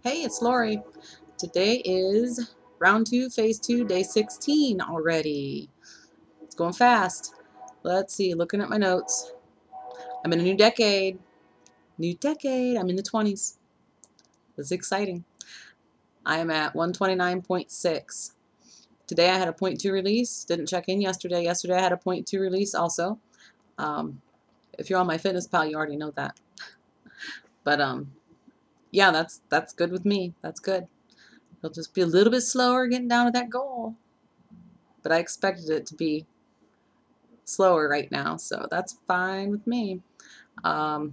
Hey, it's Lori. Today is round 2, phase 2, day 16 already. It's going fast. Let's see, looking at my notes. I'm in a new decade. New decade. I'm in the 20s. This is exciting. I am at 129.6. Today I had a point 0.2 release. Didn't check in yesterday. Yesterday I had a point 0.2 release also. If you're on my fitness pal, you already know that. But yeah, that's good with me. That's good. It'll just be a little bit slower getting down to that goal. But I expected it to be slower right now, so that's fine with me. 12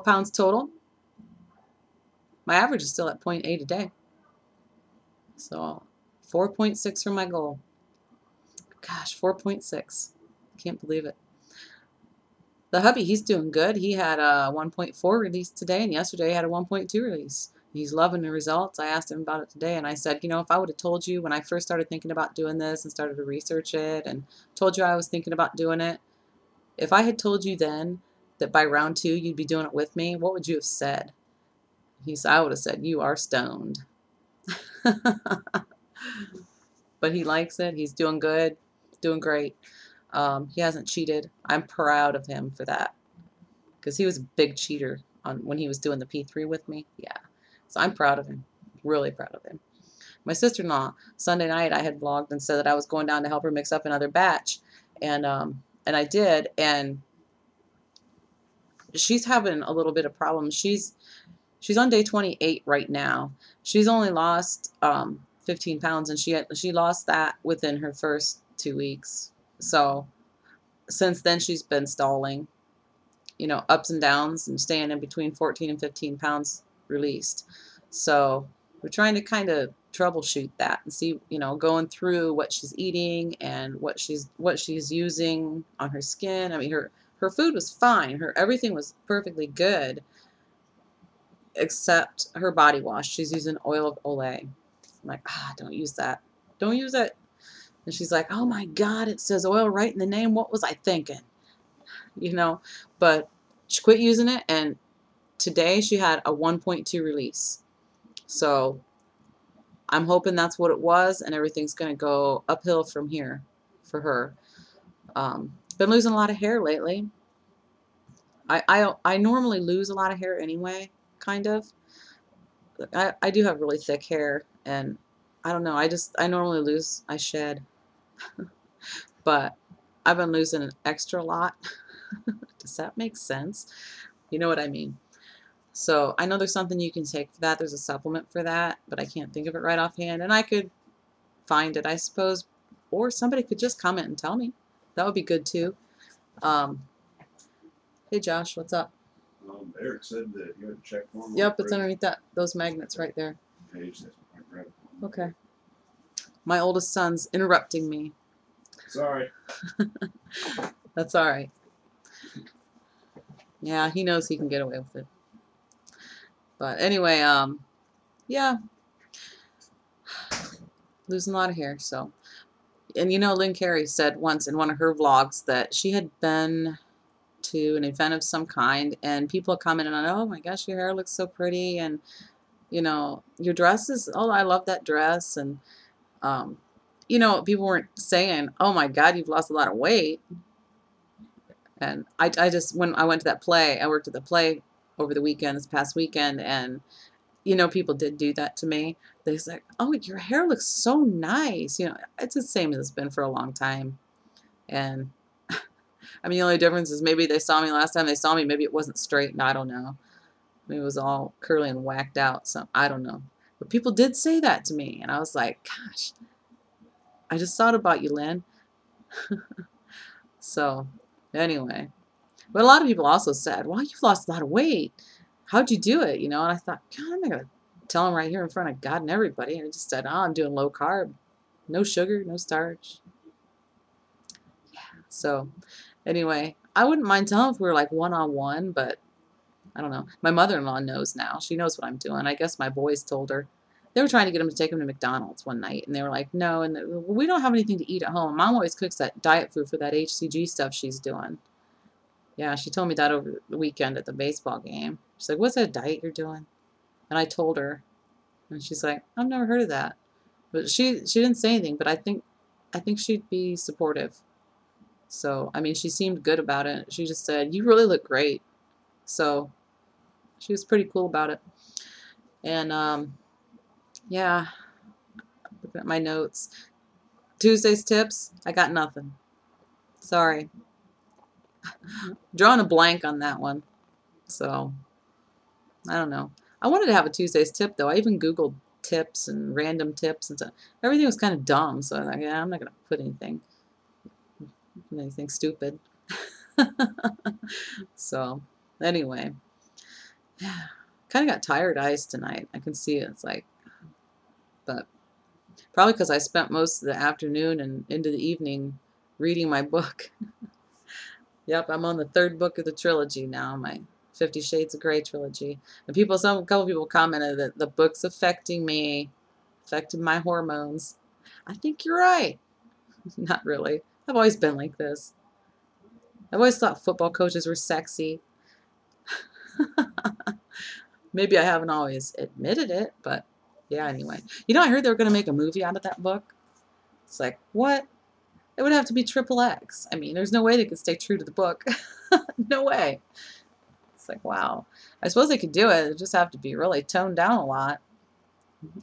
pounds total. My average is still at 0.8 a day. So 4.6 from my goal. Gosh, 4.6. Can't believe it. The hubby, he's doing good. He had a 1.4 release today, and yesterday he had a 1.2 release. He's loving the results. I asked him about it today, and I said, you know, if I would have told you when I first started thinking about doing this and started to research it and told you I was thinking about doing it, if I had told you then that by round 2 you'd be doing it with me, what would you have said? I would have said, you are stoned. But he likes it. He's doing good, doing great. He hasn't cheated. I'm proud of him for that because he was a big cheater when he was doing the P3 with me. Yeah, so I'm proud of him, really proud of him. My sister-in-law, Sunday night, I had vlogged and said that I was going down to help her mix up another batch, and I did, and she's having a little bit of problems. She's on day 28 right now. She's only lost 15 pounds, and she lost that within her first 2 weeks. So since then she's been stalling, you know, ups and downs and staying in between 14 and 15 pounds released. So we're trying to kind of troubleshoot that and see, you know, going through what she's eating and what she's using on her skin. I mean, her food was fine. Everything was perfectly good except her body wash. She's using oil of Olay. I'm like, don't use that. Don't use it. And she's like, oh my God, it says oil right in the name. What was I thinking? You know, but she quit using it, and today she had a 1.2 release. So I'm hoping that's what it was, and everything's going to go uphill from here for her. Been losing a lot of hair lately. I normally lose a lot of hair anyway, kind of. I do have really thick hair, and I don't know, I normally I shed. But I've been losing an extra lot. Does that make sense? You know what I mean? So I know there's something you can take for that. There's a supplement for that, but I can't think of it right offhand. And I could find it, I suppose, or somebody could just comment and tell me. That would be good too. Hey Josh, what's up? Eric said that you had to check for them. Yep, it's underneath those magnets right there. Okay. My oldest son's interrupting me. Sorry. That's all right. Yeah, he knows he can get away with it. But anyway, yeah, losing a lot of hair. So, and you know, Lynn Carey said once in one of her vlogs that she had been to an event of some kind, and people commented on, oh my gosh, your hair looks so pretty, and you know, your dress is, oh, I love that dress, and you know, people weren't saying, oh my God, you've lost a lot of weight. And I just, when I went to that play, I worked at the play over the weekend, this past weekend, and you know, people did do that to me. They said, oh, your hair looks so nice. You know, it's the same as it's been for a long time. And I mean, the only difference is maybe they saw me last time they saw me, maybe it wasn't straight, and I don't know. Maybe it was all curly and whacked out, so I don't know. But people did say that to me, and I was like, gosh, I just thought about you, Lynn. So, anyway. But a lot of people also said, well, you've lost a lot of weight. How'd you do it? You know, and I thought, God, I'm not going to tell them right here in front of God and everybody. And I just said, oh, I'm doing low carb. No sugar, no starch. Yeah. So, anyway, I wouldn't mind telling if we were like one-on-one, but I don't know. My mother-in-law knows now. She knows what I'm doing. I guess my boys told her. They were trying to get him to take him to McDonald's one night, and they were like, no, and we don't have anything to eat at home. Mom always cooks that diet food for that HCG stuff she's doing. Yeah, she told me that over the weekend at the baseball game. She's like, what's that diet you're doing? And I told her, and she's like, I've never heard of that. But she didn't say anything, but I think she'd be supportive. So, I mean, she seemed good about it. She just said, "You really look great." So, she was pretty cool about it. And yeah, looking at my notes. Tuesday's tips, I got nothing. Sorry. Drawing a blank on that one. So, I don't know. I wanted to have a Tuesday's tip though. I even Googled tips and random tips and stuff. Everything was kind of dumb, so I'm like, yeah, I'm not gonna put anything stupid. So, anyway, kind of got tired eyes tonight. I can see it. It's like, but probably because I spent most of the afternoon and into the evening reading my book. Yep, I'm on the third book of the trilogy now, my 50 Shades of Grey trilogy. And a couple people commented that the book's affecting me, affecting my hormones. I think you're right. Not really. I've always been like this. I've always thought football coaches were sexy. Maybe I haven't always admitted it, but yeah, anyway. You know, I heard they were going to make a movie out of that book. It's like, what? It would have to be triple X. I mean, there's no way they could stay true to the book. No way. It's like, wow. I suppose they could do it. It just have to be really toned down a lot.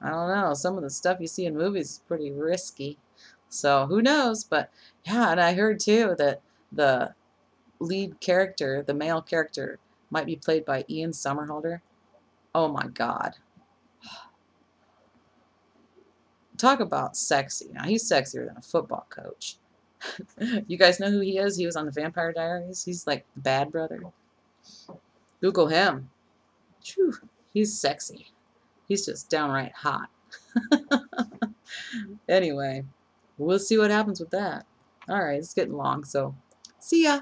I don't know. Some of the stuff you see in movies is pretty risky. So who knows? But yeah, and I heard too that the lead character, the male character, might be played by Ian Somerhalder. Oh my God. Talk about sexy. Now, he's sexier than a football coach. You guys know who he is? He was on the Vampire Diaries. He's like the bad brother. Google him. Whew, he's sexy. He's just downright hot. Anyway, we'll see what happens with that. All right, it's getting long, so see ya.